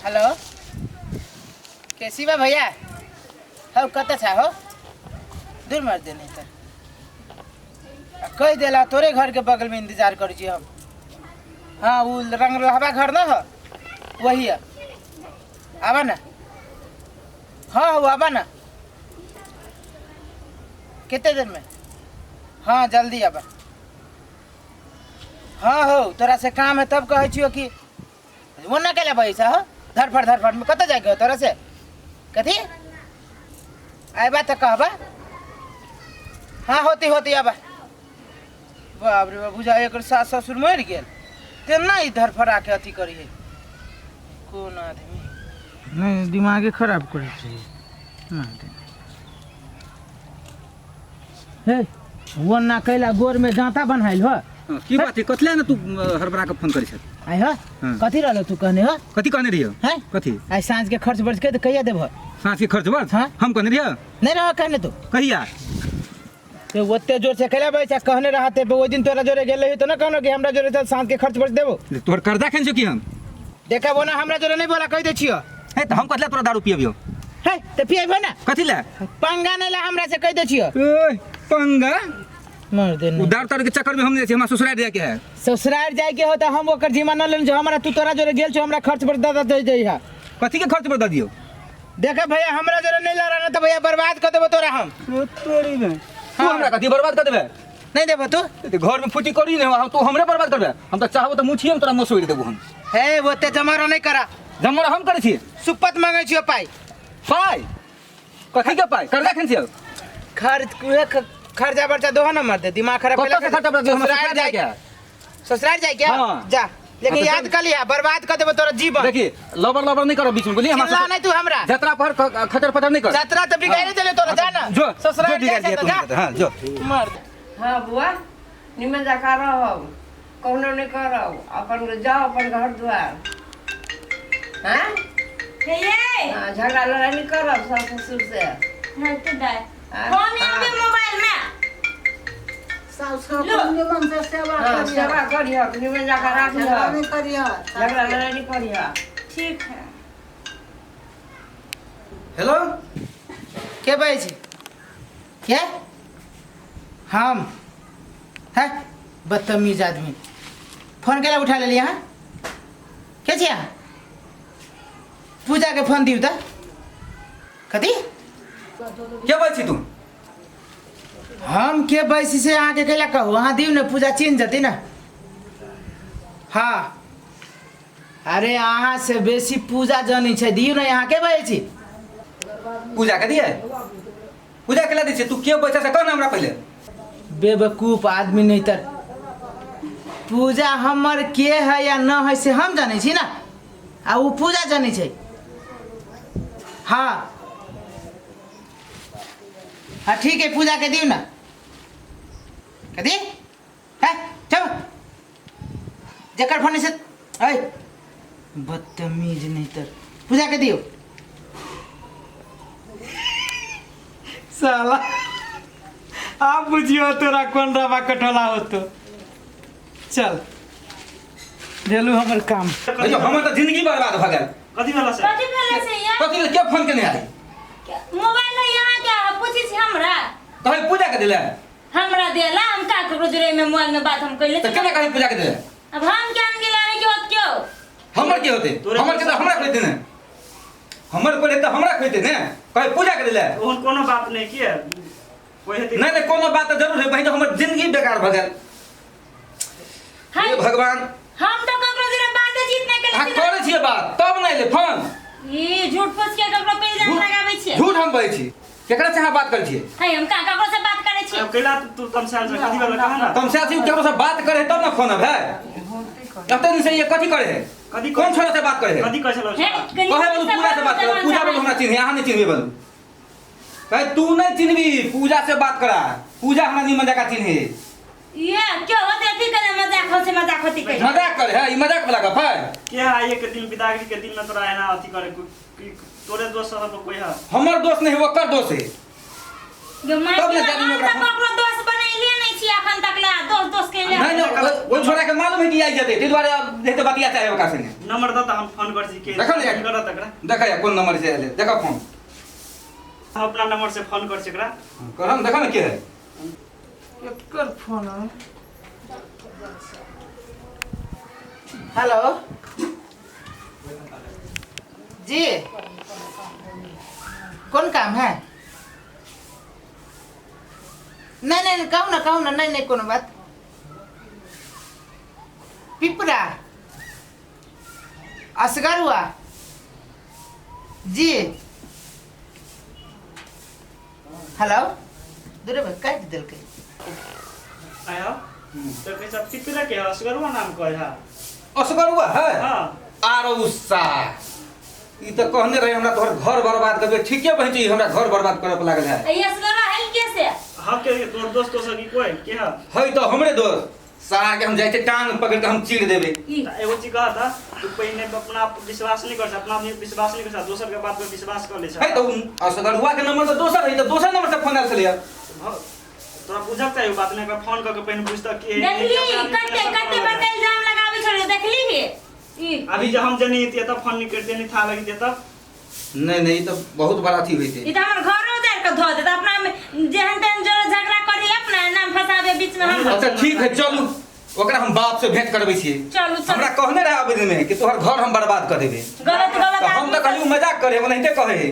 Hello कैसी बा भैया हो कत छा हो दूर मर दे नहीं तो कह देला तोरे घर के बगल में इंतजार कर जी हम। हाँ वो रंग लहबा घर ना हो वही है आवा ना। हाँ वो आवा ना कितने देर में। हाँ जल्दी आबा। हाँ हो तोरा से काम है तब कहे छियो कि वो ना कैला पैसा हो धरफड़ में कत जाके हो तोरा से कथी आबा तो कहबा। हाँ होती आबा। बाप रे बाप बुझा एक सास ससुर मर गेल तेना ही धरफड़ा के अथी करी है कौन आदमी नहीं दिमागे खराब करे हे वो ना कैला गोर में जांता बनाइल हो की बात है कतले ना तू हरबरा के फोन करी छ आइ हो कथी रहलो तू कहने हो कथी कहने रहियो हैं कथी आज सांझ के खर्च बर्च के कहिया देबो सांस के खर्च बर्च हाँ? हम कहने रहियो नहीं रहो कहने तू कहिया तो ओते जोर से कैला बैठा कहने रहते वो दिन तोरा जोरे गेल रही तो ना कहनो कि हमरा जोरे सांझ के खर्च बर्च देबो तोर कर्जा खेन छ की हम देखा वो ना हमरा जोरे नहीं बोला कह दे छियो है त हम कतले तोरा दारू पियबियो है तो पिएबो ना कथी ले पंगा नहीं ला हमरा से कह दे छियो ओए पंगा मार दे उधार तर के चक्कर में हम जे हमरा ससुराल जाए के है ससुराल जाए के होता हम ओकर जिम्मा न लेन जो हमरा तू तोरा जोरे गेल छ हमरा खर्च पर दादा दे जइहा कथी के खर्च बता दियो देखा भैया हमरा जोरे नहीं ला रहा तो भैया बर्बाद कर देबो तोरा हम तोरी में तू हमरा कथी बर्बाद कर देबे नहीं देबो तू ते घर में फुटी करी नहीं हम तू हमरे बर्बाद करबे हम त चाहबो त मुछिए में तोरा मसोइ देबो हम हे ओते जमारो नहीं करा जमरा हम करे छी सुपत मांगे छियो पाई पाई कथी के पाई कर्जा खेन छी खर्च खर्चा बर्चा दो ना मर दे दिमाग खराब कत के खर्चा बर्चा हम ससुराल जाए के ससुराल जाए क्या हाँ। जा लेकिन हाँ, तो याद कर लिया बर्बाद कर देबो तोरा जीवन देखी लबर नहीं करो बीच में बोलिए चिल्ला नहीं तू हमरा यात्रा पर खतर पतर नहीं कर यात्रा तो बिगाड़ देले तोरा जा ना जो ससुराल जो जाए तो जा हां जो मर दे। हाँ बुआ निमन जका रहो कौनो नहीं करो अपन जाओ अपन घर द्वार हाँ हे ये हाँ, झगड़ा लड़ाई नहीं करो सास ससुर से हाँ तो दाई हाँ, फोन हाँ। में मोबाइल में हाँ सेवा करियो निमन जका राखियो झगड़ा लड़ाई नहीं करियो ठीक है हेलो के भाई जी क्या हम है बदतमीज आदमी फोन केला उठा ले लिया हाँ क्या छिया पूजा के फोन दियो त कथी क्या बोल छी तू हम के बैसी से अहाँ के कैला कहू अहाँ दियो ना पूजा चिन्ह जती ना। हाँ अरे अहाँ से बेसी पूजा जानी छै दियो ना यहाँ के बैसी पूजा के दिए पूजा केला दी छी तू के पैसा से कहना हमरा पहले बेवकूफ आदमी नहीं तर पूजा हमर के है या न है से हम जाने छी ना आ वो पूजा जाने छै। हाँ हाँ ठीक है पूजा के दियो ना कथी है चल जकर फोन से ऐ बदतमीज नहीं तर पूजा के दियो साला आप बुझियो तोरा कौन रवा कटोला हो तो चल देलू हमर काम देखो हमर त जिंदगी बर्बाद भ गेल कथी वाला से कथी भेले से ये कथी के फोन केने आई मोबाइल यहाँ क्या है पूछी छी हमरा कहे पूजा के दिले हमरा देला हम का करो जरे में मोबाइल में बात हम कइले त केना कहे पूजा के दिले अब हम जान गेला नहीं कि होत क्यों हमर के होते हमर के त हमरा खरीदे ने हमर पहले त हमरा खरीदे ने कहे पूजा के दिले ओहन कोनो बात नहीं किए कोई हेतै नहीं नहीं कोनो बात त जरूर है भाई तो हमर जिंदगी बेकार भ गेल हाय हे भगवान हम तो ककरो जरे बात जीत नहीं आ केले करे छिए बात तब नहीं ले फोन ई झूठ फूस के ककरो पे इल्जाम लगाबै छी झूठ हम कहै छी केकरा से अहाँ बात करै छिए हाय हम का ककरो से बात करे छी कैला तू तमसाल से कथी वाला कहा ना तुम से आदमी केकरो से बात करे तब ना फोन है कते दिन से ये कथी करे है कथी कौन छोरा से बात करे है कथी कहै छलो हे कहे बोलू पूजा से बात करो पूजा बोलू हमरा चिन्ह यहाँ नहीं चिन्हबे बोलू कहे तू नहीं चिन्हबी पूजा से बात करा पूजा हमरा नहीं मजाक चिन्ह ये क्यों होते थी करे मजाक होती कहीं मजाक करे है ई मजाक वाला गप है के आए के दिन बिदागरी के दिन में तोरा एना अथी करे तोरे दोस्त सब कोई है हमर दोस्त नहीं ओकर दोस्त है जो मैं तब ले जानी हम ओकरा तो ककरो दोस्त बनैलिए नहीं छी अखन तक ला दोस्त के लिए नहीं नहीं वो छोरा के मालूम मालूम है कि आई जते ती द्वारे जेते बतिया चाहे ओका संगे नंबर द त हम फोन कर छी के देखो ने करत एकरा देखा या कौन नंबर से आले देखो फोन हम अपना नंबर से फोन कर छी एकरा करम देखो ना के है एकर फोन है। हेलो जी, कौन काम है? नहीं कहू ना नहीं कोनो बात। पिपरा असगर हुआ जी। हेलो दूरे में काट दिल के आया तो कैसा पिपरा के असगरवा नाम कह है असगर हुआ है हां आरो उस्सा ई तो कहने रहे हमरा तोहर घर बर्बाद करबे ठीके पहुंची हमरा घर बर्बाद करे पे लागल है ये असगरवा है कैसे? हम के तोर दोस्तों से की कोई के है तो हमरे दोस्त सारा के हम जाए थे टांग पकड़ के हम चीर देबे एगो चीज कहा था तू पहले अपना विश्वास नहीं कर अपना आदमी विश्वास नहीं कर दोसर के बात पे विश्वास कर ले है तो असगर हुआ के नंबर तो दोसर है तो दोसर नंबर से फोन आल छलिया तोरा बुझक चाहिए बात नहीं कर फोन करके पहले पूछता कि देखली कते पर के इल्जाम लगावे छोड़ देखली के ई अभी जब हम जनी थे तब फोन नहीं करते नहीं था लगी थे तब नहीं तो बहुत बड़ा थी हुई थी ई त हमर घरो उधर के धो दे त अपना में जेहन तेन जोर झगड़ा करी अपना नाम फसावे बीच में हम। अच्छा ठीक है चलू ओकरा हम बाप से भेंट करबै छी चलू हमरा कहने रहे आवेदन में कि तोहर घर हम बर्बाद कर देबे गलत तो हम तो कहलू मजाक करे वो नहीं कहे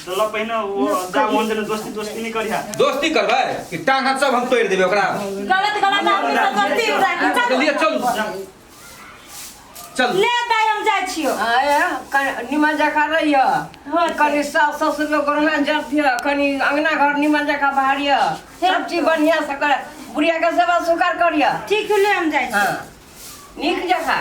तो लो पहले वो जा मन जने दोस्ती नहीं करिया दोस्ती करबै कि टांग हाथ सब हम तोड़ देबे ओकरा गलत आदमी से गलती राखी चलिए चल चल ले दाई हम जाय छियो। निमन जका रहिया कनी सास ससुर के गोरना जप दिया कनी अंगना घर निमन जका बाहरिया सब चीज बढ़िया से कर बुढ़िया के सेवा सुकार करिया ठीक है ले हम जाय छी। नीक जका